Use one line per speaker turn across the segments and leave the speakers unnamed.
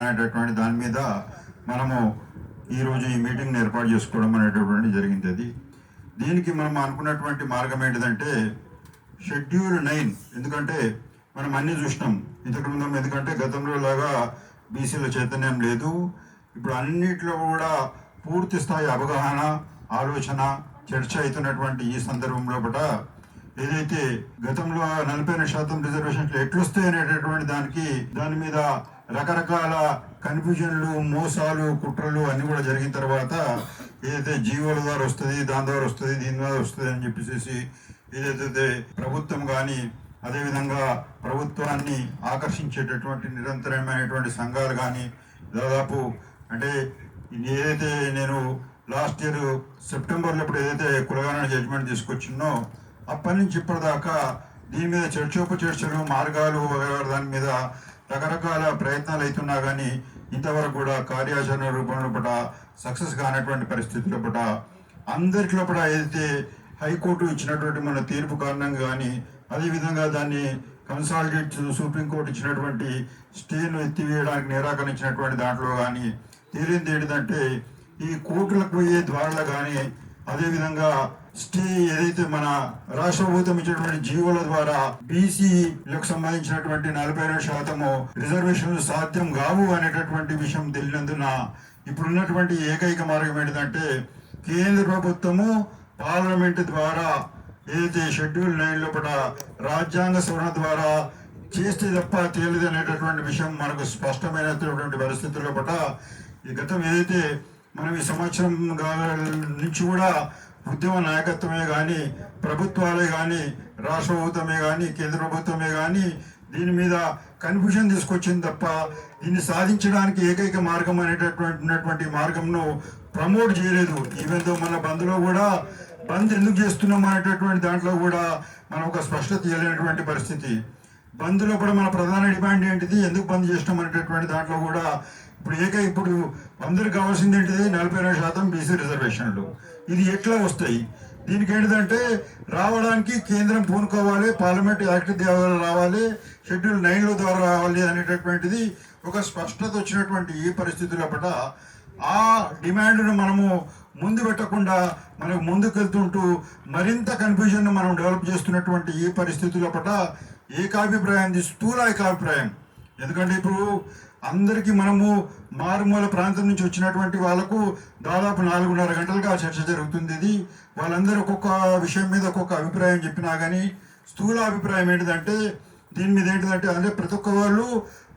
అనేటటువంటి దాని మీద మనము ఈరోజు ఈ మీటింగ్ని ఏర్పాటు చేసుకోవడం అనేటటువంటి జరిగింది. అది దీనికి మనం అనుకున్నటువంటి మార్గం ఏంటిదంటే షెడ్యూల్ 9. ఎందుకంటే మనం అన్నీ చూసినాం ఇంతకుముందు. ఎందుకంటే గతంలో లాగా బీసీల చైతన్యం లేదు. ఇప్పుడు అన్నిట్లో కూడా పూర్తి స్థాయి అవగాహన, ఆలోచన, చర్చ అవుతున్నటువంటి ఈ సందర్భంలో కూడా ఏదైతే గతంలో 40% రిజర్వేషన్లు ఎట్లొస్తాయి అనేటటువంటి దాని మీద రకరకాల కన్ఫ్యూజన్లు, మోసాలు, కుట్రలు అన్నీ కూడా జరిగిన తర్వాత ఏదైతే జీవోల ద్వారా వస్తుంది, దాని ద్వారా వస్తుంది, దీని ద్వారా వస్తుంది అని చెప్పేసి ఏదైతే ప్రభుత్వం కానీ అదేవిధంగా ప్రభుత్వాన్ని ఆకర్షించేటటువంటి నిరంతరమైనటువంటి సంఘాలు కానీ దాదాపు అంటే ఏదైతే నేను లాస్ట్ ఇయర్ సెప్టెంబర్లో ఇప్పుడు ఏదైతే కులగణన జడ్జిమెంట్ తీసుకొచ్చినో అప్పటి నుంచి ఇప్పటిదాకా దీని మీద చర్చోపచర్చలు, మార్గాలు దాని మీద రకరకాల ప్రయత్నాలు అవుతున్నా కానీ ఇంతవరకు కూడా కార్యాచరణ రూపంలో పట సక్సెస్ కానటువంటి పరిస్థితుల పట అందరిలో కూడా ఏదైతే హైకోర్టు ఇచ్చినటువంటి మన తీర్పు కారణంగా కానీ అదేవిధంగా దాన్ని కన్సాలిడేట్ సుప్రీంకోర్టు ఇచ్చినటువంటి స్టేను ఎత్తివేయడానికి నిరాకరించినటువంటి దాంట్లో కానీ తేలింది ఏంటంటే ఈ కోర్టులకు పోయే ద్వారాలు కానీ అదేవిధంగా స్టే ఏదైతే మన రాష్ట్ర ప్రభుత్వం ఇచ్చినటువంటి జీవోల ద్వారా బీసీలకు సంబంధించినటువంటి 42% రిజర్వేషన్లు సాధ్యం కావు అనేటటువంటి విషయం తెలియనందున ఇప్పుడున్నటువంటి ఏకైక మార్గం ఏంటంటే కేంద్ర ప్రభుత్వము పార్లమెంటు ద్వారా ఏదైతే షెడ్యూల్ 9 లోపల రాజ్యాంగ సవరణ ద్వారా చేస్తే తప్ప తేలిదు అనేటటువంటి విషయం మనకు స్పష్టమైనటువంటి పరిస్థితుల్లో పట ఈ గతం ఏదైతే మనం ఈ సంవత్సరం నుంచి కూడా ఉద్యమ నాయకత్వమే కానీ ప్రభుత్వాలే కానీ రాష్ట్ర ప్రభుత్వమే కానీ కేంద్ర ప్రభుత్వమే కానీ దీని మీద కన్ఫ్యూజన్ తీసుకొచ్చింది తప్ప దీన్ని సాధించడానికి ఏకైక మార్గం అనేటటువంటి మార్గంను ప్రమోట్ చేయలేదు. ఈవెంతో మన బంద్లో కూడా బంద్ ఎందుకు చేస్తున్నాం అనేటటువంటి దాంట్లో కూడా మనం ఒక స్పష్టత ఇవ్వలేనటువంటి పరిస్థితి. బంద్లో కూడా మన ప్రధాన డిమాండ్ ఏంటిది, ఎందుకు బంద్ చేసినాం అనేటటువంటి దాంట్లో కూడా ఇప్పుడు అందరికి కావాల్సింది ఏంటిది 42% బీసీ రిజర్వేషన్లు. ఇది ఎట్లా వస్తాయి? దీనికి ఏంటిదంటే రావడానికి కేంద్రం పూనుకోవాలి, పార్లమెంట్ యాక్ట్ ద్వారా రావాలి, షెడ్యూల్ 9 ద్వారా రావాలి అనేటటువంటిది ఒక స్పష్టత వచ్చినటువంటి ఈ పరిస్థితుల పట ఆ డిమాండ్ను మనము ముందు పెట్టకుండా మనకు ముందుకెళ్తుంటూ మరింత కన్ఫ్యూజన్ మనం డెవలప్ చేస్తున్నటువంటి ఈ పరిస్థితుల పట ఏకాభిప్రాయం, స్థూల ఏకాభిప్రాయం. ఎందుకంటే ఇప్పుడు అందరికీ మనము మారుమూల ప్రాంతం నుంచి వచ్చినటువంటి వాళ్ళకు దాదాపు 4.5 గంటలుగా చర్చ జరుగుతుంది. ఇది వాళ్ళందరూ ఒక్కొక్క విషయం మీద ఒక్కొక్క అభిప్రాయం చెప్పినా కానీ స్థూల అభిప్రాయం ఏంటిదంటే దీని మీద ఏంటిదంటే అంటే ప్రతి ఒక్క వాళ్ళు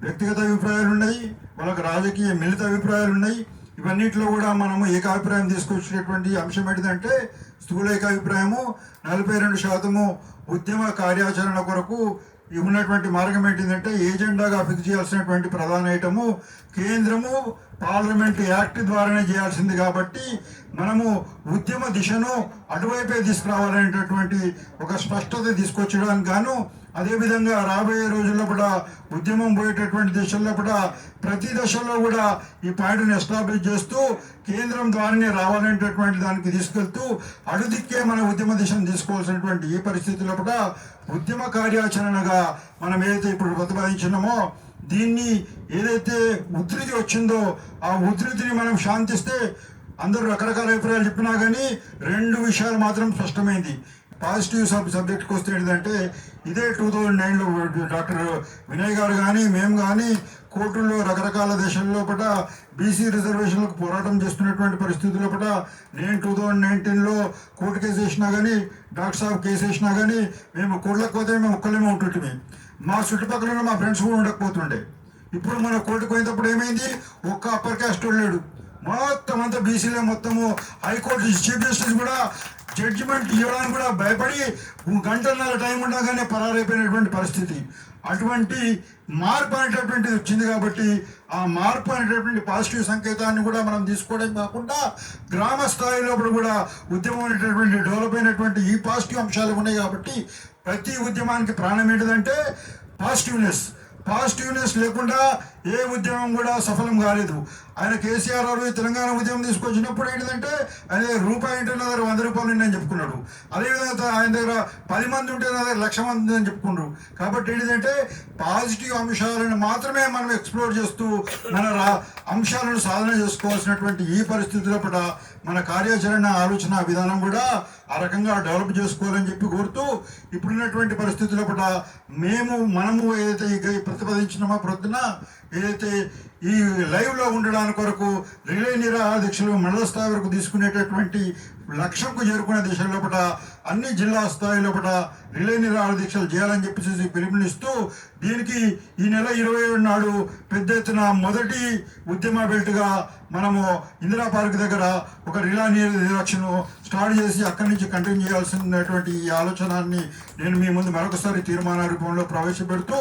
వ్యక్తిగత అభిప్రాయాలు ఉన్నాయి, వాళ్ళకి రాజకీయ మిలిత అభిప్రాయాలు ఉన్నాయి. ఇవన్నిట్లో కూడా మనము ఏకాభిప్రాయం తీసుకొచ్చినటువంటి అంశం ఏంటిదంటే స్థూల ఏకాభిప్రాయము 42% ఉద్యమ కార్యాచరణ కొరకు ఉన్నటువంటి మార్గం ఏంటిదంటే ఏజెండాగా ఫిక్స్ చేయాల్సినటువంటి ప్రధాన ఐటము కేంద్రము పార్లమెంట్ యాక్ట్ ద్వారానే చేయాల్సింది. కాబట్టి మనము ఉద్యమ దిశను అటువైపే తీసుకురావాలనేటటువంటి ఒక స్పష్టత తీసుకొచ్చడానికి గాను అదేవిధంగా రాబోయే రోజుల్లో కూడా ఉద్యమం పోయేటటువంటి దశల్లో కూడా ప్రతి దశలో కూడా ఈ పాయింట్ని ఎస్టాబ్లిష్ చేస్తూ కేంద్రం ద్వారానే రావాలనేటటువంటి దానికి తీసుకెళ్తూ అడుదిక్కే మన ఉద్యమ దిశను తీసుకోవాల్సినటువంటి ఈ పరిస్థితుల్లో కూడా ఉద్యమ కార్యాచరణగా మనం ఏదైతే ఇప్పుడు ప్రతిపాదించినామో దీన్ని ఏదైతే ఉధృతి వచ్చిందో ఆ ఉధృతిని మనం శాంతిస్తే అందరూ రకరకాల అభిప్రాయాలు చెప్పినా కానీ 2 విషయాలు మాత్రం స్పష్టమైంది. పాజిటివ్ సబ్జెక్ట్కి వస్తే ఏంటంటే ఇదే 2009లో డాక్టర్ వినయ్ గారు కానీ మేము కానీ కోర్టుల్లో రకరకాల దేశాల్లో పట బీసీ రిజర్వేషన్లకు పోరాటం చేస్తున్నటువంటి పరిస్థితుల్లో పట నేను 2019లో కోర్టు కేసు వేసినా కానీ డాక్టర్ సాబ్ కేసు వేసినా కానీ మేము కోర్టులకు పోతే మేము ఒక్కలేమే ఉంటుంటే మా చుట్టుపక్కల మా ఫ్రెండ్స్ కూడా ఉండకపోతుండే. ఇప్పుడు మన కోర్టుకు పోయినప్పుడు ఏమైంది, ఒక్క అప్పర్ క్యాస్ట్ లేడు, మొత్తం అంతా బీసీలే. మొత్తము హైకోర్టు చీఫ్ జస్టిస్ కూడా జడ్జిమెంట్ ఇవ్వడానికి కూడా భయపడి గంటన్నర టైం ఉండగానే పరారైపోయినటువంటి పరిస్థితి. అటువంటి మార్పు అనేటటువంటిది వచ్చింది. కాబట్టి ఆ మార్పు అనేటటువంటి పాజిటివ్ సంకేతాన్ని కూడా మనం తీసుకోవడం కాకుండా గ్రామ స్థాయిలో కూడా ఉద్యమం అనేటటువంటి డెవలప్ అయినటువంటి ఈ పాజిటివ్ అంశాలు ఉన్నాయి. కాబట్టి ప్రతి ఉద్యమానికి ప్రాణం ఏంటిదంటే పాజిటివ్నెస్ లేకుండా ఏ ఉద్యమం కూడా సఫలం కాలేదు. ఆయన కేసీఆర్ గారు తెలంగాణ ఉద్యమం తీసుకొచ్చినప్పుడు ఏంటంటే ఆయన రూపాయి ఉంటే నా దగ్గర 100 రూపాయలు నేను చెప్పుకున్నాడు. అదేవిధంగా ఆయన దగ్గర 10 మంది ఉంటే నా దగ్గర 1,00,000 మంది అని చెప్పుకున్నారు. కాబట్టి ఏంటంటే పాజిటివ్ అంశాలను మాత్రమే మనం ఎక్స్ప్లోర్ చేస్తూ మన అంశాలను సాధన చేసుకోవాల్సినటువంటి ఈ పరిస్థితుల పట్ల మన కార్యాచరణ ఆలోచన విధానం కూడా ఆ రకంగా డెవలప్ చేసుకోవాలని చెప్పి కోరుతూ, ఇప్పుడున్నటువంటి పరిస్థితుల పట్ల మనము ఏదైతే ఈ ప్రతిపాదించినామో ప్రొద్దున ఏదైతే ఈ లైవ్లో ఉండడానికి కొరకు రిలే నిరాహార దీక్షలు మండల స్థాయి వరకు తీసుకునేటటువంటి లక్ష్యంకు చేరుకునే దిశ లోపల అన్ని జిల్లా స్థాయి లోపల రిలే నిరాహార దీక్షలు చేయాలని చెప్పేసి పిలుపునిస్తూ, దీనికి ఈ నెల 27 నాడు పెద్ద ఎత్తున మొదటి ఉద్యమ బెల్ట్గా మనము ఇందిరా పార్క్ దగ్గర ఒక రిలే నిరాక్షను స్టార్ట్ చేసి అక్కడి నుంచి కంటిన్యూ చేయాల్సినటువంటి ఈ ఆలోచనాన్ని నేను మీ ముందు మరొకసారి తీర్మాన రూపంలో ప్రవేశపెడుతూ,